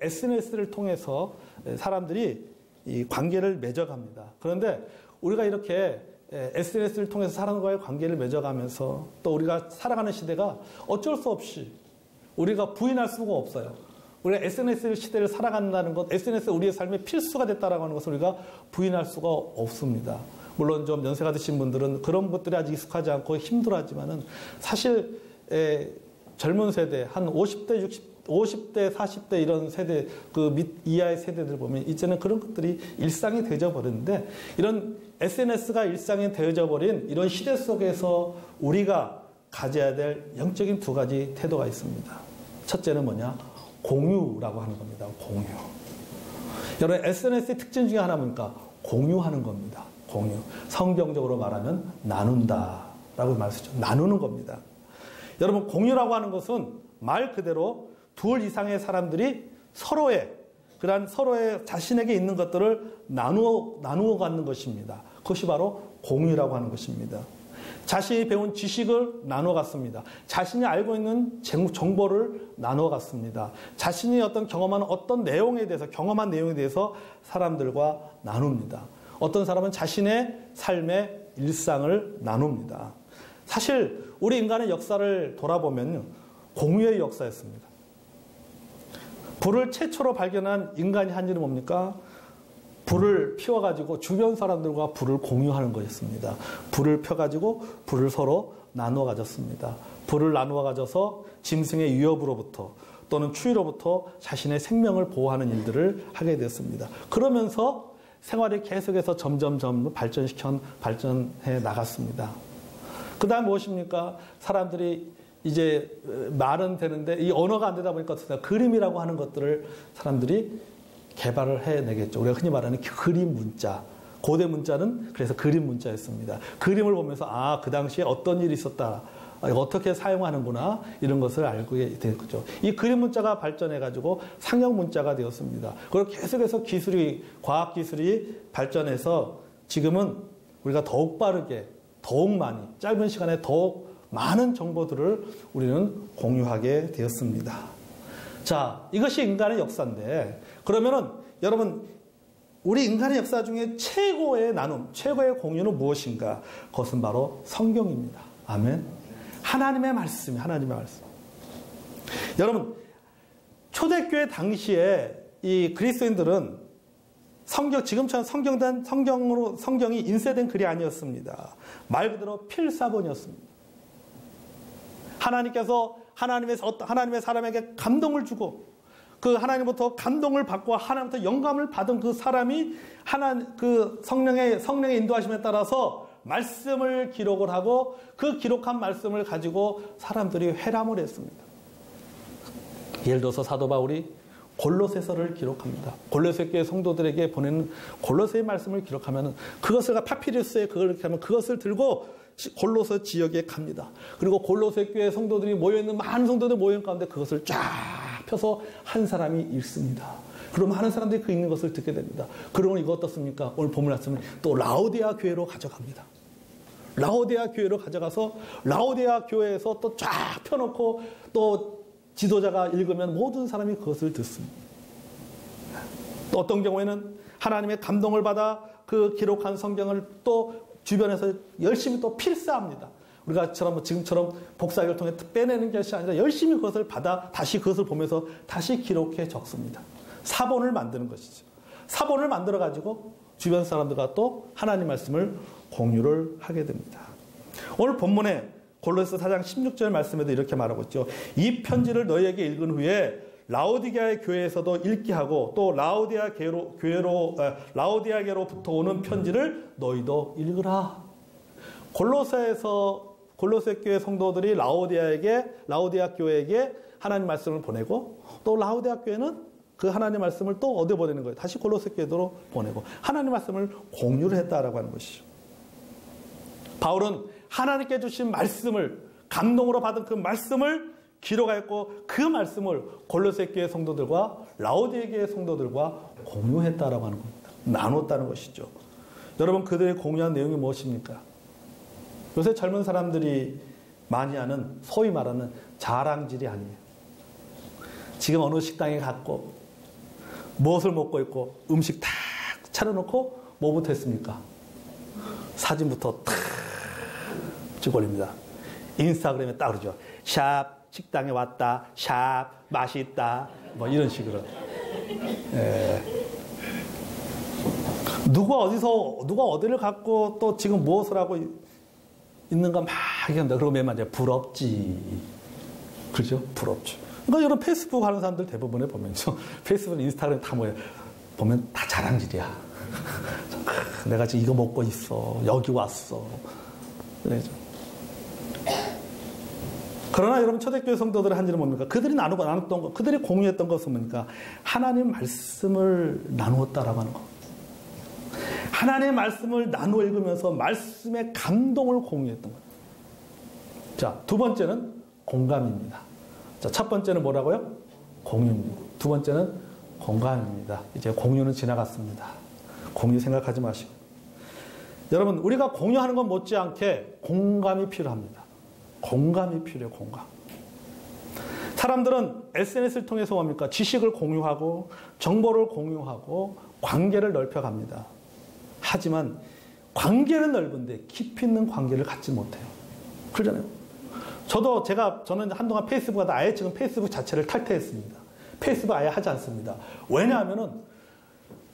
SNS를 통해서 사람들이 이 관계를 맺어갑니다. 그런데 우리가 이렇게 SNS를 통해서 사람과의 관계를 맺어가면서 또 우리가 살아가는 시대가 어쩔 수 없이 우리가 부인할 수가 없어요. 우리가 SNS 시대를 살아간다는 것, SNS가 우리의 삶의 필수가 됐다라고 하는 것을 우리가 부인할 수가 없습니다. 물론 좀 연세가 드신 분들은 그런 것들이 아직 익숙하지 않고 힘들어하지만은 사실 젊은 세대, 한 50대, 50대, 40대 이런 세대, 그 밑 이하의 세대들 보면 이제는 그런 것들이 일상이 되어져 버렸는데 이런 SNS가 일상이 되어져 버린 이런 시대 속에서 우리가 가져야 될 영적인 두 가지 태도가 있습니다. 첫째는 뭐냐? 공유라고 하는 겁니다. 공유. 여러분, SNS의 특징 중에 하나 뭡니까? 공유하는 겁니다. 공유. 성경적으로 말하면 나눈다라고 말씀하죠. 나누는 겁니다. 여러분, 공유라고 하는 것은 말 그대로 둘 이상의 사람들이 서로의 자신에게 있는 것들을 나누어 갖는 것입니다. 그것이 바로 공유라고 하는 것입니다. 자신이 배운 지식을 나누어 갖습니다. 자신이 알고 있는 정보를 나누어 갖습니다. 자신이 경험한 경험한 내용에 대해서 사람들과 나눕니다. 어떤 사람은 자신의 삶의 일상을 나눕니다. 사실 우리 인간의 역사를 돌아보면 공유의 역사였습니다. 불을 최초로 발견한 인간이 한 일은 뭡니까? 불을 피워가지고 주변 사람들과 불을 공유하는 것이었습니다. 불을 펴가지고 불을 서로 나누어 가졌습니다. 불을 나누어 가져서 짐승의 위협으로부터 또는 추위로부터 자신의 생명을 보호하는 일들을 하게 되었습니다. 그러면서 생활이 계속해서 점점 발전해 나갔습니다. 그 다음 무엇입니까? 사람들이 이제 말은 되는데 이 언어가 안 되다 보니까 그림이라고 하는 것들을 사람들이 개발을 해내겠죠. 우리가 흔히 말하는 그림 문자. 고대 문자는 그래서 그림 문자였습니다. 그림을 보면서 그 당시에 어떤 일이 있었다. 어떻게 사용하는구나. 이런 것을 알게 된 거죠. 이 그림 문자가 발전해가지고 상형 문자가 되었습니다. 그리고 계속해서 과학기술이 발전해서 지금은 우리가 더욱 빠르게, 더욱 많이, 짧은 시간에 더욱 많은 정보들을 우리는 공유하게 되었습니다. 자, 이것이 인간의 역사인데, 그러면은 여러분, 우리 인간의 역사 중에 최고의 나눔, 최고의 공유는 무엇인가? 그것은 바로 성경입니다. 아멘. 하나님의 말씀이 하나님의 말씀. 여러분, 초대교회 당시에 이 그리스도인들은 지금처럼 성경이 인쇄된 글이 아니었습니다. 말 그대로 필사본이었습니다. 하나님께서 하나님의 사람에게 감동을 주고 그 하나님부터 감동을 받고 하나님부터 영감을 받은 그 사람이 성령의 인도하심에 따라서 말씀을 기록을 하고 그 기록한 말씀을 가지고 사람들이 회람을 했습니다. 예를 들어서 사도 바울이 골로새서를 기록합니다. 골로새 교회 성도들에게 보내는 골로새의 말씀을 기록하면 그것을 파피루스에 그렇게 하면 그것을 들고 골로새 지역에 갑니다. 그리고 골로새 교회 성도들이 모여있는 많은 성도들 모여있는 가운데 그것을 쫙 펴서 한 사람이 읽습니다. 그럼 많은 사람들이 그 읽는 것을 듣게 됩니다. 그러면 이거 어떻습니까? 오늘 본문 말씀은 또 라오디아 교회로 가져갑니다. 라오디아 교회로 가져가서 라오디아 교회에서 또 쫙 펴놓고 또 지도자가 읽으면 모든 사람이 그것을 듣습니다. 또 어떤 경우에는 하나님의 감동을 받아 그 기록한 성경을 또 주변에서 열심히 또 필사합니다. 우리가 지금처럼 복사기를 통해 빼내는 것이 아니라 열심히 그것을 받아 다시 그것을 보면서 다시 기록해 적습니다. 사본을 만드는 것이죠. 사본을 만들어 가지고 주변 사람들과 또 하나님 말씀을 공유를 하게 됩니다. 오늘 본문에 골로새 4장 16절 말씀에도 이렇게 말하고 있죠. 이 편지를 너희에게 읽은 후에 라오디게아의 교회에서도 읽게 하고 또 라오디아계로부터 오는 편지를 너희도 읽으라. 골로새 교회 성도들이 라오디아 교회에게 하나님 말씀을 보내고 또 라오디아 교회는 그 하나님 말씀을 또 어디 보내는 거예요? 다시 골로새 교회로 보내고 하나님 말씀을 공유를 했다라고 하는 것이죠. 바울은 하나님께 주신 말씀을 감동으로 받은 그 말씀을 기록하였고 그 말씀을 골로새 교회 성도들과 라오디아 교회 성도들과 공유했다라고 하는 겁니다. 나눴다는 것이죠. 여러분, 그들의 공유한 내용이 무엇입니까? 요새 젊은 사람들이 많이 하는 소위 말하는 자랑질이 아니에요. 지금 어느 식당에 갔고 무엇을 먹고 있고 음식 탁 차려놓고 뭐부터 했습니까? 사진부터 탁 찍어 올립니다. 인스타그램에 딱 그러죠. 샵 식당에 왔다. 샵 맛있다. 뭐 이런 식으로. 누가 어디를 갖고 또 지금 무엇을 하고 있는가 막 얘기한다. 그러고 맨 마지막에 부럽지. 그렇죠? 부럽죠. 그러니까 여러분 페이스북 하는 사람들 대부분에 보면요. 페이스북, 인스타그램 다 뭐예요? 보면 다 자랑질이야. 내가 지금 이거 먹고 있어. 여기 왔어. 그래죠. 그러나 여러분 초대교회 성도들의 한 일은 뭡니까? 그들이 나눴던 것, 그들이 공유했던 것은 뭡니까? 하나님 말씀을 나누었다라고 하는 것. 하나님의 말씀을 나누어 읽으면서 말씀의 감동을 공유했던 것. 자, 두 번째는 공감입니다. 자, 첫 번째는 뭐라고요? 공유입니다. 두 번째는 공감입니다. 이제 공유는 지나갔습니다. 공유 생각하지 마시고. 여러분, 우리가 공유하는 것 못지않게 공감이 필요합니다. 공감이 필요해요, 공감. 사람들은 SNS를 통해서 뭡니까? 지식을 공유하고, 정보를 공유하고, 관계를 넓혀갑니다. 하지만, 관계는 넓은데 깊이 있는 관계를 갖지 못해요. 그러잖아요. 저는 한동안 페이스북 하다 아예 지금 페이스북 자체를 탈퇴했습니다. 페이스북 아예 하지 않습니다. 왜냐하면은,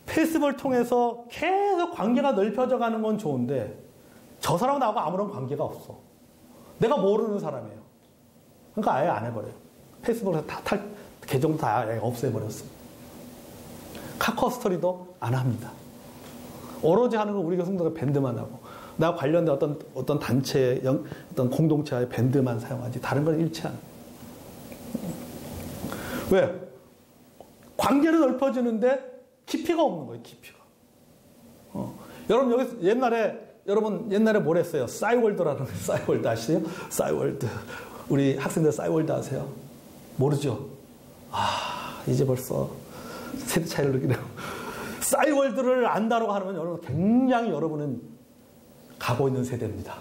페이스북을 통해서 계속 관계가 넓혀져 가는 건 좋은데, 저 사람은 나하고 아무런 관계가 없어. 내가 모르는 사람이에요. 그러니까 아예 안 해버려요. 페이스북에서 계정도 다 아예 없애버렸어. 카카오 스토리도 안 합니다. 오로지 하는 건 우리 교성들은 밴드만 하고, 나 관련된 어떤 단체, 어떤 공동체의 밴드만 사용하지, 다른 건 일치 않아요. 왜? 관계는 넓혀지는데 깊이가 없는 거예요, 깊이가. 여러분, 여기서 옛날에 뭘 했어요? 싸이월드라는 거예요. 싸이월드 아시세요? 싸이월드. 우리 학생들 싸이월드 아세요? 모르죠? 이제 벌써 세대 차이를 느끼네요. 싸이월드를 안다고 하면 여러분, 굉장히 여러분은 가고 있는 세대입니다.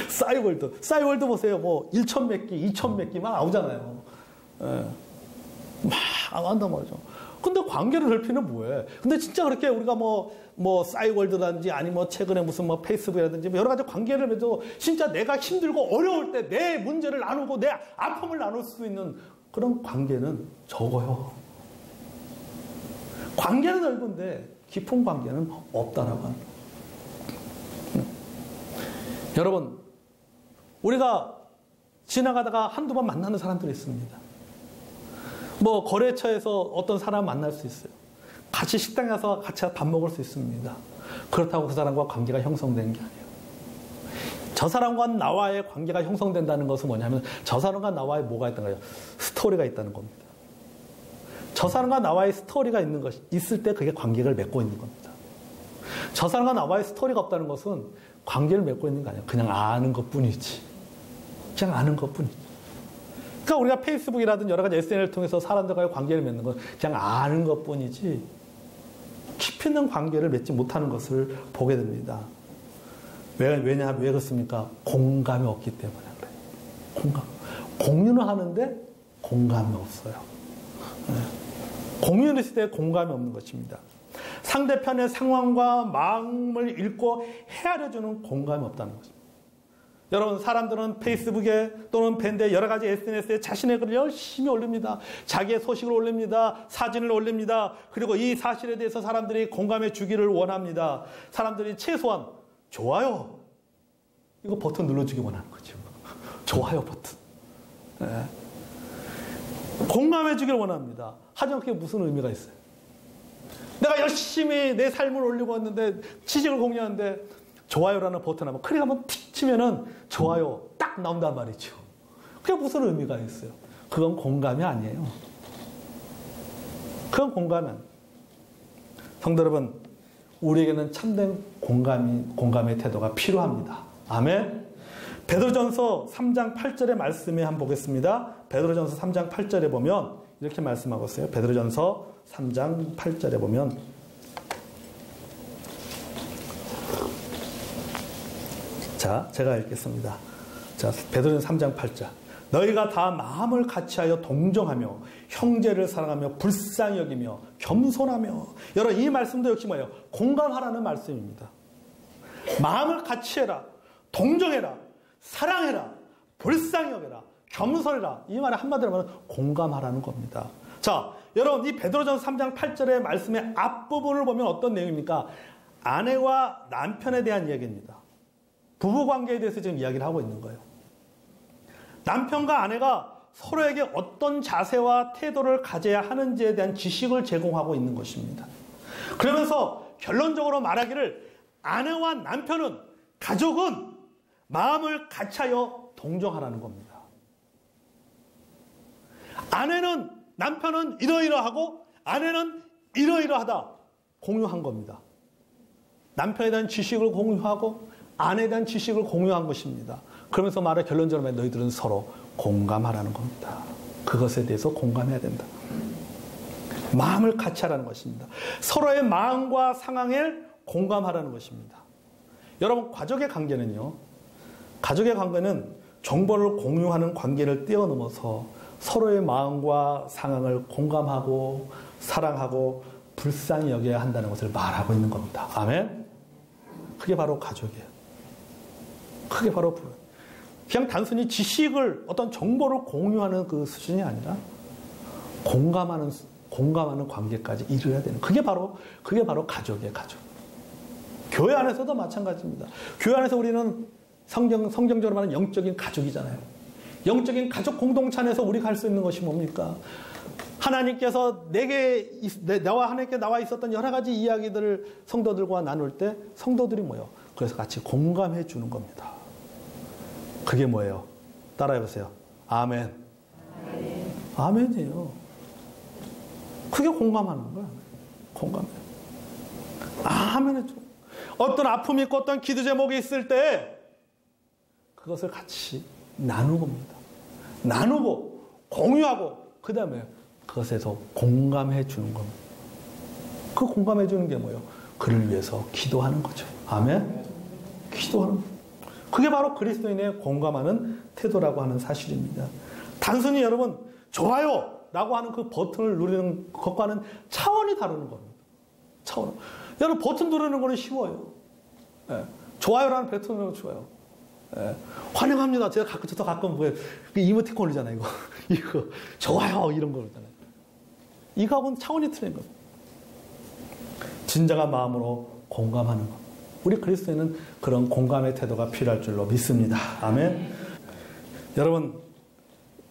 싸이월드 보세요. 뭐, 1천 몇 기, 2천 몇 기만 나오잖아요. 막 한단 말이죠. 근데 관계를 넓히는 뭐해? 근데 진짜 그렇게 우리가 뭐 싸이월드라든지 아니 뭐 최근에 무슨 뭐 페이스북이라든지 여러 가지 관계를 맺어 진짜 내가 힘들고 어려울 때 내 문제를 나누고 내 아픔을 나눌 수 있는 그런 관계는 적어요. 관계는 넓은데 깊은 관계는 없다라고 하는 거예요. 여러분, 우리가 지나가다가 한두 번 만나는 사람들이 있습니다. 뭐 거래처에서 어떤 사람 만날 수 있어요. 같이 식당에 가서 같이 밥 먹을 수 있습니다. 그렇다고 그 사람과 관계가 형성되는 게 아니에요. 저 사람과 나와의 관계가 형성된다는 것은 뭐냐면 저 사람과 나와의 뭐가 있다는 거예요? 스토리가 있다는 겁니다. 저 사람과 나와의 스토리가 있을 때 그게 관계를 맺고 있는 겁니다. 저 사람과 나와의 스토리가 없다는 것은 관계를 맺고 있는 게 아니에요. 그냥 아는 것뿐이지. 그냥 아는 것뿐이지. 그러니까 우리가 페이스북이라든지 여러 가지 SNS를 통해서 사람들과의 관계를 맺는 건 그냥 아는 것뿐이지 깊이 있는 관계를 맺지 못하는 것을 보게 됩니다. 왜 그렇습니까? 공감이 없기 때문에 그래요. 공감. 공유는 하는데 공감이 없어요. 공유의 시대에 공감이 없는 것입니다. 상대편의 상황과 마음을 읽고 헤아려주는 공감이 없다는 것입니다. 여러분, 사람들은 페이스북에 또는 밴드에 여러 가지 SNS에 자신의 글을 열심히 올립니다. 자기의 소식을 올립니다. 사진을 올립니다. 그리고 이 사실에 대해서 사람들이 공감해 주기를 원합니다. 사람들이 최소한 좋아요. 이거 버튼 눌러주기 원하는 거죠. 좋아요 버튼. 네. 공감해 주기를 원합니다. 하지만 그게 무슨 의미가 있어요? 내가 열심히 내 삶을 올리고 왔는데 지식을 공유하는데 좋아요라는 버튼 한번 클릭 한번 틱 치면은 좋아요 딱 나온단 말이죠. 그게 무슨 의미가 있어요? 그건 공감이 아니에요. 그건 공감이 아니에요. 성도 여러분, 우리에게는 참된 공감의 태도가 필요합니다. 아멘. 베드로전서 3장 8절의 말씀에 한번 보겠습니다. 베드로전서 3장 8절에 보면 이렇게 말씀하고 있어요. 베드로전서 3장 8절에 보면 자, 제가 읽겠습니다. 자, 베드로전서 3장 8절. 너희가 다 마음을 같이하여 동정하며 형제를 사랑하며 불쌍히 여기며 겸손하며. 여러분, 이 말씀도 역시 뭐예요? 공감하라는 말씀입니다. 마음을 같이해라, 동정해라, 사랑해라, 불쌍히 여겨라, 겸손해라. 이 말에 한마디로 말하면 공감하라는 겁니다. 자, 여러분, 이 베드로전서 3장 8절의 말씀의 앞부분을 보면 어떤 내용입니까? 아내와 남편에 대한 이야기입니다. 부부관계에 대해서 지금 이야기를 하고 있는 거예요. 남편과 아내가 서로에게 어떤 자세와 태도를 가져야 하는지에 대한 지식을 제공하고 있는 것입니다. 그러면서 결론적으로 말하기를 아내와 남편은, 가족은 마음을 같이하여 동정하라는 겁니다. 아내는, 남편은 이러이러하고 아내는 이러이러하다 공유한 겁니다. 남편에 대한 지식을 공유하고 아내에 대한 지식을 공유한 것입니다. 그러면서 말해 결론적으로 너희들은 서로 공감하라는 겁니다. 그것에 대해서 공감해야 된다. 마음을 같이 하라는 것입니다. 서로의 마음과 상황에 공감하라는 것입니다. 여러분, 가족의 관계는요, 가족의 관계는 정보를 공유하는 관계를 뛰어넘어서 서로의 마음과 상황을 공감하고 사랑하고 불쌍히 여겨야 한다는 것을 말하고 있는 겁니다. 아멘? 그게 바로 가족이에요. 그게 바로 그냥 단순히 지식을, 어떤 정보를 공유하는 그 수준이 아니라 공감하는 관계까지 이르러야 되는, 그게 바로 가족이에요, 가족. 교회 안에서도 마찬가지입니다. 교회 안에서 우리는 성경적으로 말하는 영적인 가족이잖아요. 영적인 가족 공동체 안에서 우리가 할 수 있는 것이 뭡니까? 하나님께서 나와 하나님께 나와 있었던 여러 가지 이야기들을 성도들과 나눌 때 성도들이 뭐예요? 그래서 같이 공감해 주는 겁니다. 그게 뭐예요? 따라해보세요. 아멘. 아멘이에요. 그게 공감하는 거야. 공감해. 아멘해줘. 어떤 아픔이 있고 어떤 기도 제목이 있을 때 그것을 같이 나누는 겁니다. 나누고 공유하고 그 다음에 그것에서 공감해 주는 겁니다. 그 공감해 주는 게 뭐예요? 그를 위해서 기도하는 거죠. 아멘? 기도하는 거예요. 그게 바로 그리스도인의 공감하는 태도라고 하는 사실입니다. 단순히 여러분 좋아요 라고 하는 그 버튼을 누르는 것과는 차원이 다르는 겁니다. 차원. 여러분 버튼 누르는 거는 쉬워요. 예. 좋아요라는 버튼 누르는 거 좋아요. 예. 환영합니다. 제가 가끔 그 이모티콘 올리잖아요. 이거 좋아요 이런 거 올리잖아요. 이거하고는 차원이 틀린 겁니다. 진정한 마음으로 공감하는 것. 우리 그리스도인은 그런 공감의 태도가 필요할 줄로 믿습니다. 아멘. 여러분,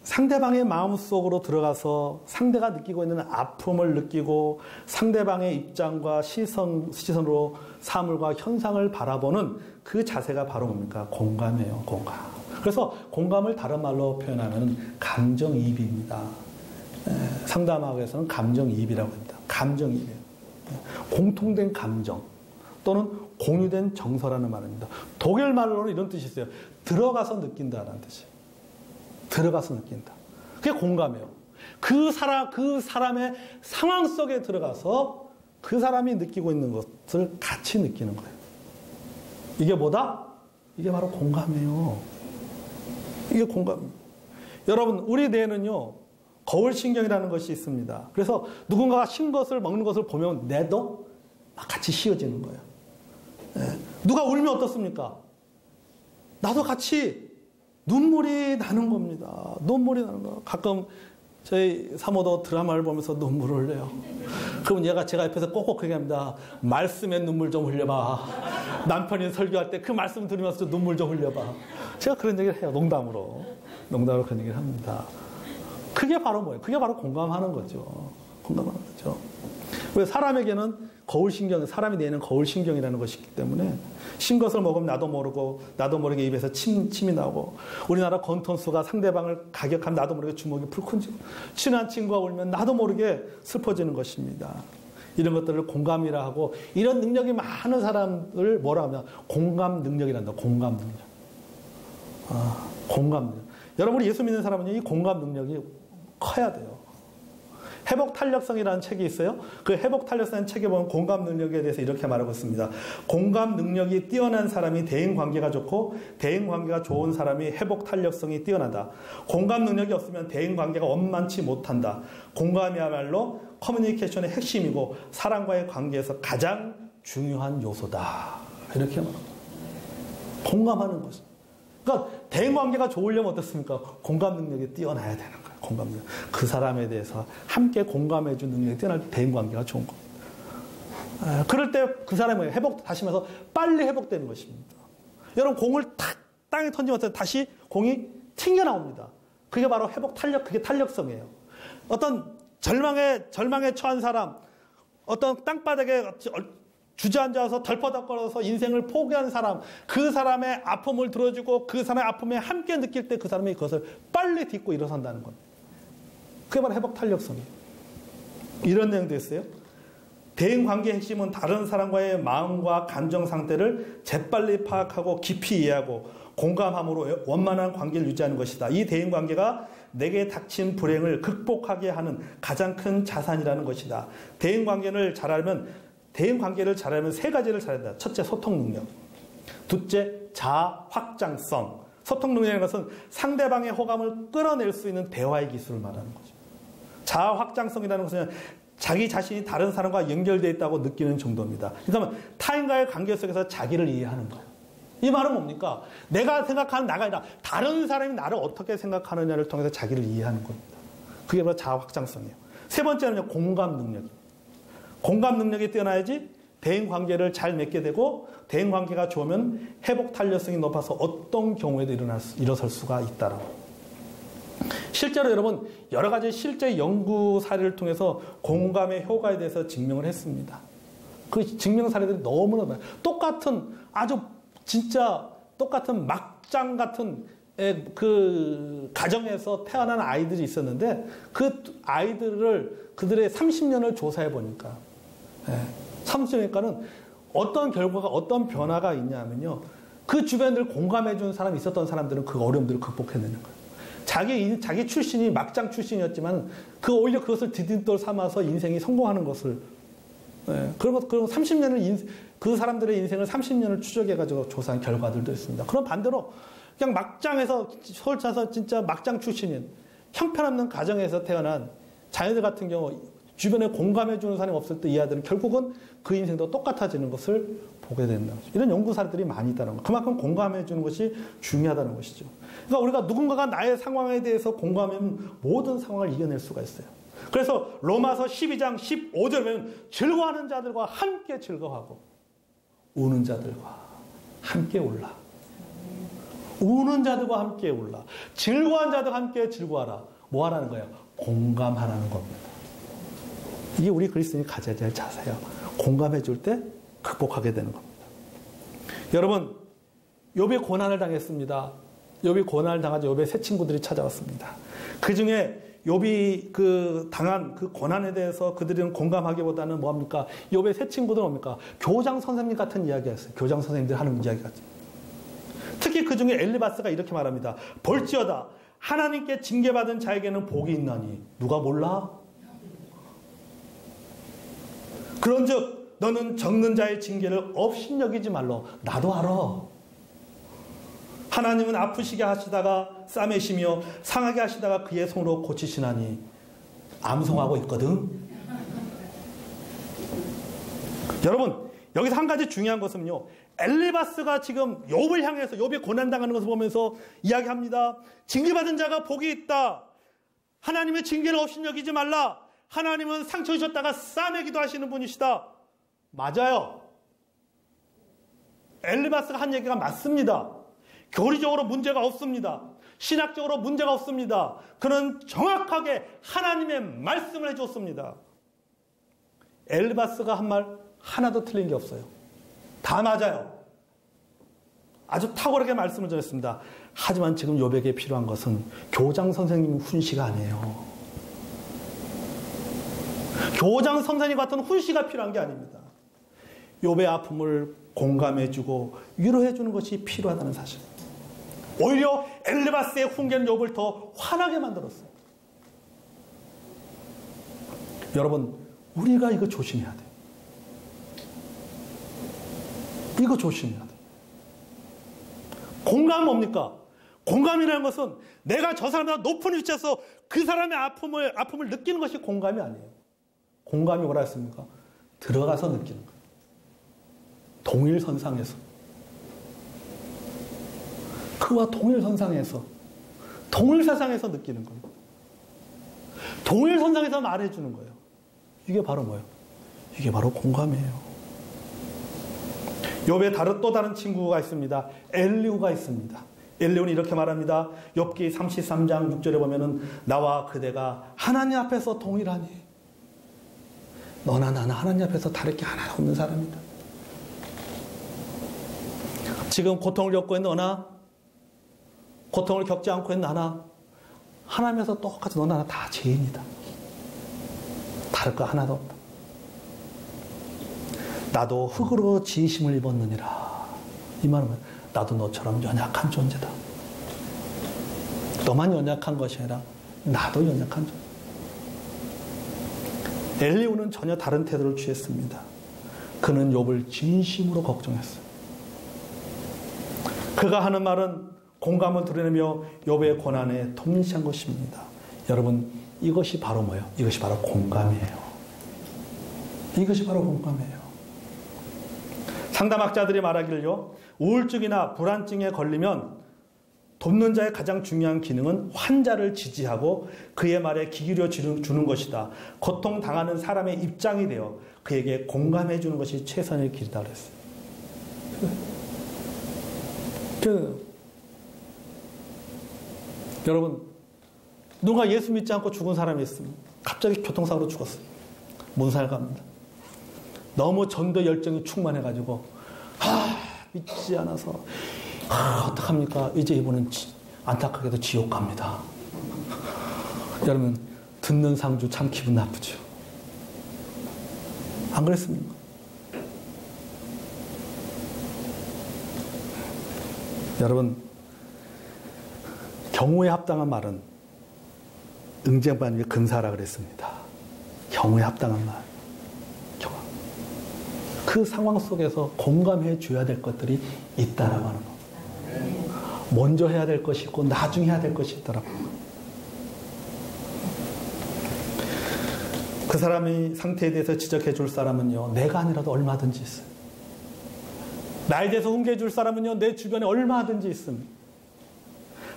상대방의 마음속으로 들어가서 상대가 느끼고 있는 아픔을 느끼고 상대방의 입장과 시선으로 사물과 현상을 바라보는 그 자세가 바로 뭡니까? 공감이에요. 공감. 그래서 공감을 다른 말로 표현하면 감정이입입니다. 상담학에서는 감정이입이라고 합니다. 감정이입이에요. 공통된 감정 또는 공유된 정서라는 말입니다. 독일 말로는 이런 뜻이 있어요. 들어가서 느낀다라는 뜻이에요. 들어가서 느낀다. 그게 공감이에요. 그 사람의 상황 속에 들어가서 그 사람이 느끼고 있는 것을 같이 느끼는 거예요. 이게 뭐다? 이게 바로 공감이에요. 이게 공감입니다. 여러분, 우리 뇌는요, 거울신경이라는 것이 있습니다. 그래서 누군가가 신 것을 먹는 것을 보면 뇌도 같이 씌워지는 거예요. 누가 울면 어떻습니까? 나도 같이 눈물이 나는 겁니다. 눈물이 나는 거. 가끔 저희 사모도 드라마를 보면서 눈물을 흘려요. 그럼 제가 옆에서 꼭꼭 얘기합니다. 말씀에 눈물 좀 흘려봐. 남편이 설교할 때 그 말씀 들으면서 눈물 좀 흘려봐. 제가 그런 얘기를 해요. 농담으로 그런 얘기를 합니다. 그게 바로 뭐예요? 그게 바로 공감하는 거죠. 공감하는 거죠. 왜 사람에게는 거울신경, 사람이 내는 거울신경이라는 것이 있기 때문에 신 것을 먹으면 나도 모르게 입에서 침이 나오고, 우리나라 건턴수가 상대방을 가격하면 나도 모르게 주먹이 불끈지고, 친한 친구가 울면 나도 모르게 슬퍼지는 것입니다. 이런 것들을 공감이라 하고, 이런 능력이 많은 사람을 뭐라 하면 공감 능력이란다. 공감 능력. 공감 능력. 여러분, 예수 믿는 사람은 이 공감 능력이 커야 돼요. 회복 탄력성이라는 책이 있어요. 그 회복 탄력성이라는 책에 보면 공감 능력에 대해서 이렇게 말하고 있습니다. 공감 능력이 뛰어난 사람이 대인 관계가 좋고 대인 관계가 좋은 사람이 회복 탄력성이 뛰어나다. 공감 능력이 없으면 대인 관계가 원만치 못한다. 공감이야말로 커뮤니케이션의 핵심이고 사람과의 관계에서 가장 중요한 요소다. 이렇게 말합니다. 공감하는 것이. 그러니까 대인 관계가 좋으려면 어떻습니까? 공감 능력이 뛰어나야 되는 거예요. 공감 능력. 그 사람에 대해서 함께 공감해 준 능력이 뛰어날 때 대인 관계가 좋은 겁니다. 그럴 때 그 사람이 다시 말해서 빨리 회복되는 것입니다. 여러분 공을 탁 땅에 던지면 다시 공이 튕겨 나옵니다. 그게 바로 회복 탄력, 그게 탄력성이에요. 어떤 절망에 처한 사람, 어떤 땅바닥에 주저앉아서 덜퍼덕거려서 인생을 포기한 사람, 그 사람의 아픔을 들어주고 그 사람의 아픔에 함께 느낄 때 그 사람이 그것을 빨리 딛고 일어선다는 겁니다. 그게 바로 회복 탄력성이에요. 이런 내용도 있어요. 대인관계의 핵심은 다른 사람과의 마음과 감정 상태를 재빨리 파악하고 깊이 이해하고 공감함으로 원만한 관계를 유지하는 것이다. 이 대인관계가 내게 닥친 불행을 극복하게 하는 가장 큰 자산이라는 것이다. 대인관계를 잘하려면 세 가지를 잘해야 된다. 첫째, 소통 능력. 둘째, 자아 확장성. 소통 능력이라는 것은 상대방의 호감을 끌어낼 수 있는 대화의 기술을 말하는 거죠. 자아 확장성이라는 것은 자기 자신이 다른 사람과 연결되어 있다고 느끼는 정도입니다. 그러니까 타인과의 관계 속에서 자기를 이해하는 거예요. 이 말은 뭡니까? 내가 생각하는 나가 아니라 다른 사람이 나를 어떻게 생각하느냐를 통해서 자기를 이해하는 겁니다. 그게 바로 자아 확장성이에요. 세 번째는 공감 능력입니다. 공감 능력이 뛰어나야지 대인관계를 잘 맺게 되고 대인관계가 좋으면 회복 탄력성이 높아서 어떤 경우에도 일어설 수가 있다라고. 실제로 여러분 여러 가지 실제 연구 사례를 통해서 공감의 효과에 대해서 증명을 했습니다. 그 증명 사례들이 너무나 많아요. 똑같은 막장 같은 그 가정에서 태어난 아이들이 있었는데 그 아이들을 그들의 30년을 조사해 보니까 30년이니까는 어떤 결과가 어떤 변화가 있냐면요. 그 주변을 공감해 준 사람이 있었던 사람들은 그 어려움들을 극복해내는 거예요. 자기 출신이 막장 출신이었지만 오히려 그것을 디딤돌 삼아서 인생이 성공하는 것을 그리고 30년을 그 사람들의 인생을 30년을 추적해가지고 조사한 결과들도 있습니다. 그럼 반대로 그냥 막장에서 서울 차서 진짜 막장 출신인 형편없는 가정에서 태어난 자녀들 같은 경우 주변에 공감해주는 사람이 없을 때 이 아들은 결국은 그 인생도 똑같아지는 것을 보게 된다. 이런 연구 사례들이 많이 있다는 거. 그만큼 공감해주는 것이 중요하다는 것이죠. 그러니까 우리가 누군가가 나의 상황에 대해서 공감하면 모든 상황을 이겨낼 수가 있어요. 그래서 로마서 12장 15절에 보면 즐거워하는 자들과 함께 즐거워하고 우는 자들과 함께 울라. 우는 자들과 함께 울라. 즐거워하는 자들과 함께 즐거워하라. 뭐 하라는 거예요? 공감하라는 겁니다. 이게 우리 그리스도인이 가져야 될 자세예요. 공감해 줄 때 극복하게 되는 겁니다. 여러분, 욥이 고난을 당했습니다. 욥이 고난을 당하자 욥의 세 친구들이 찾아왔습니다. 그 중에 욥이 당한 그 고난에 대해서 그들은 공감하기보다는 뭐합니까? 욥의 세 친구들은 뭡니까? 교장 선생님 같은 이야기가 있어요. 교장 선생님들 하는 이야기 같은. 특히 그 중에 엘리바스가 이렇게 말합니다. 볼지어다 하나님께 징계받은 자에게는 복이 있나니 누가 몰라? 그런즉 너는 적는 자의 징계를 업신여기지 말로. 나도 알아. 하나님은 아프시게 하시다가 싸매시며 상하게 하시다가 그의 손으로 고치시나니 암송하고 있거든. 여러분 여기서 한 가지 중요한 것은요. 엘리바스가 지금 욥을 향해서 욥이 고난당하는 것을 보면서 이야기합니다. 징계받은 자가 복이 있다. 하나님의 징계를 업신여기지 말라. 하나님은 상처 주셨다가 싸매기도 하시는 분이시다. 맞아요. 엘리바스가 한 얘기가 맞습니다. 교리적으로 문제가 없습니다. 신학적으로 문제가 없습니다. 그는 정확하게 하나님의 말씀을 해줬습니다. 엘리바스가 한 말 하나도 틀린 게 없어요. 다 맞아요. 아주 탁월하게 말씀을 전했습니다. 하지만 지금 욥에게 필요한 것은 교장 선생님 훈시가 아니에요. 교장 선생님 같은 훈시가 필요한 게 아닙니다. 욥의 아픔을 공감해주고 위로해주는 것이 필요하다는 사실. 오히려 엘리바스의 훈계는 욥을 더 화나게 만들었어요. 여러분, 우리가 이거 조심해야 돼요. 이거 조심해야 돼요. 공감은 뭡니까? 공감이라는 것은 내가 저 사람보다 높은 위치에서 그 사람의 아픔을 느끼는 것이 공감이 아니에요. 공감이 뭐라 했습니까? 들어가서 느끼는 거예요. 동일선상에서. 그와 동일선상에서, 동일세상에서 느끼는 거예요. 동일선상에서 말해주는 거예요. 이게 바로 뭐예요? 이게 바로 공감이에요. 욥에 또 다른 친구가 있습니다. 엘리후가 있습니다. 엘리후는 이렇게 말합니다. 욥기 33장 6절에 보면은 나와 그대가 하나님 앞에서 동일하니 너나 나나 하나님 앞에서 다를 게 하나 없는 사람이다. 지금 고통을 겪고 있는 너나 고통을 겪지 않고 있는 나나 하나님에서 똑같이 너나 나나 다 죄인이다. 다를 거 하나도 없다. 나도 흙으로 지으심을 입었느니라. 이 말은 나도 너처럼 연약한 존재다. 너만 연약한 것이 아니라 나도 연약한 존재. 엘리후는 전혀 다른 태도를 취했습니다. 그는 욥을 진심으로 걱정했어요. 그가 하는 말은 공감을 드러내며 욥의 고난에 통일시한 것입니다. 여러분, 이것이 바로 뭐예요? 이것이 바로 공감이에요. 이것이 바로 공감이에요. 상담학자들이 말하기를요, 우울증이나 불안증에 걸리면 돕는 자의 가장 중요한 기능은 환자를 지지하고 그의 말에 귀 기울여 주는 것이다. 고통당하는 사람의 입장이 되어 그에게 공감해 주는 것이 최선의 길이다 그랬어요. 여러분, 누가 예수 믿지 않고 죽은 사람이 있으면 갑자기 교통사고로 죽었어요. 몬살 갑니다. 너무 전도 열정이 충만해가지고 믿지 않아서 어떡합니까? 이제 이분은 안타깝게도 지옥 갑니다. 여러분, 듣는 상주 참 기분 나쁘죠. 안 그랬습니까? 여러분, 경우에 합당한 말은 응쟁반위의 근사라 그랬습니다. 경우에 합당한 말. 그 상황 속에서 공감해 줘야 될 것들이 있다라고 하는 거. 먼저 해야 될 것이 있고 나중에 해야 될 것이 있다라고 하는 거. 그 사람의 상태에 대해서 지적해 줄 사람은요, 내가 아니라도 얼마든지 있어요. 나에 대해서 훈계해 줄 사람은요, 내 주변에 얼마든지 있습니다.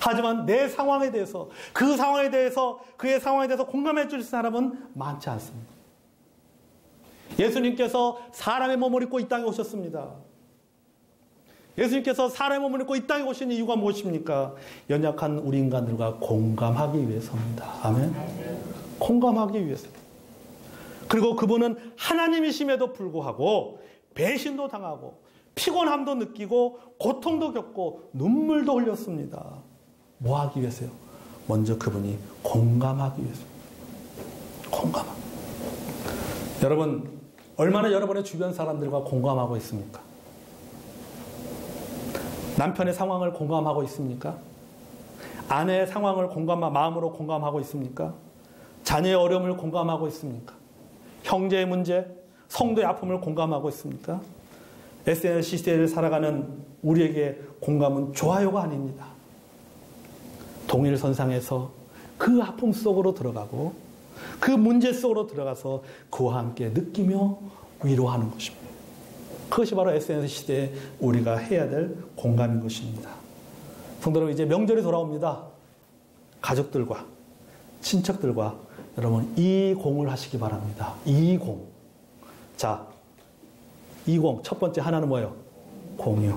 하지만 내 상황에 대해서, 그 상황에 대해서, 그의 상황에 대해서 공감해 줄 사람은 많지 않습니다. 예수님께서 사람의 몸을 입고 이 땅에 오셨습니다. 예수님께서 사람의 몸을 입고 이 땅에 오신 이유가 무엇입니까? 연약한 우리 인간들과 공감하기 위해서입니다. 아멘. 공감하기 위해서. 그리고 그분은 하나님이심에도 불구하고 배신도 당하고 피곤함도 느끼고 고통도 겪고 눈물도 흘렸습니다. 뭐 하기 위해서요? 먼저 그분이 공감하기 위해서. 공감하기. 여러분, 얼마나 여러분의 주변 사람들과 공감하고 있습니까? 남편의 상황을 공감하고 있습니까? 아내의 상황을 마음으로 공감하고 있습니까? 자녀의 어려움을 공감하고 있습니까? 형제의 문제, 성도의 아픔을 공감하고 있습니까? SNS 시대를 살아가는 우리에게 공감은 좋아요가 아닙니다. 동일선상에서 그 아픔 속으로 들어가고 그 문제 속으로 들어가서 그와 함께 느끼며 위로하는 것입니다. 그것이 바로 SNS 시대에 우리가 해야 될 공감인 것입니다. 성도 여러분, 이제 명절이 돌아옵니다. 가족들과 친척들과 여러분 2공을 하시기 바랍니다. 2공. 자, 2공. 첫 번째 하나는 뭐예요? 공유.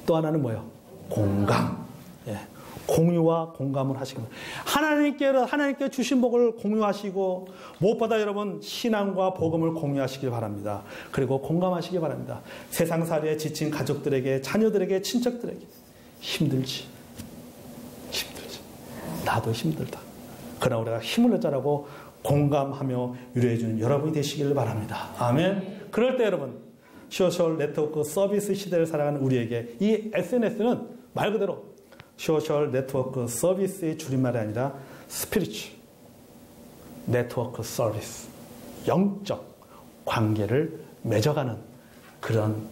또 하나는 뭐예요? 공감. 예. 공유와 공감을 하시기 바랍니다. 하나님께 주신 복을 공유하시고 무엇보다 여러분 신앙과 복음을 공유하시기 바랍니다. 그리고 공감하시기 바랍니다. 세상살이에 지친 가족들에게, 자녀들에게, 친척들에게 힘들지. 나도 힘들다. 그러나 우리가 힘을 내자라고 공감하며 위로해주는 여러분이 되시기를 바랍니다. 아멘. 그럴 때 여러분, 소셜 네트워크 서비스 시대를 살아가는 우리에게 이 SNS는 말 그대로 소셜 네트워크 서비스의 줄임말이 아니라 스피리추 네트워크 서비스. 영적 관계를 맺어가는 그런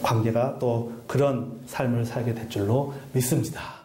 관계가 또 그런 삶을 살게 될 줄로 믿습니다.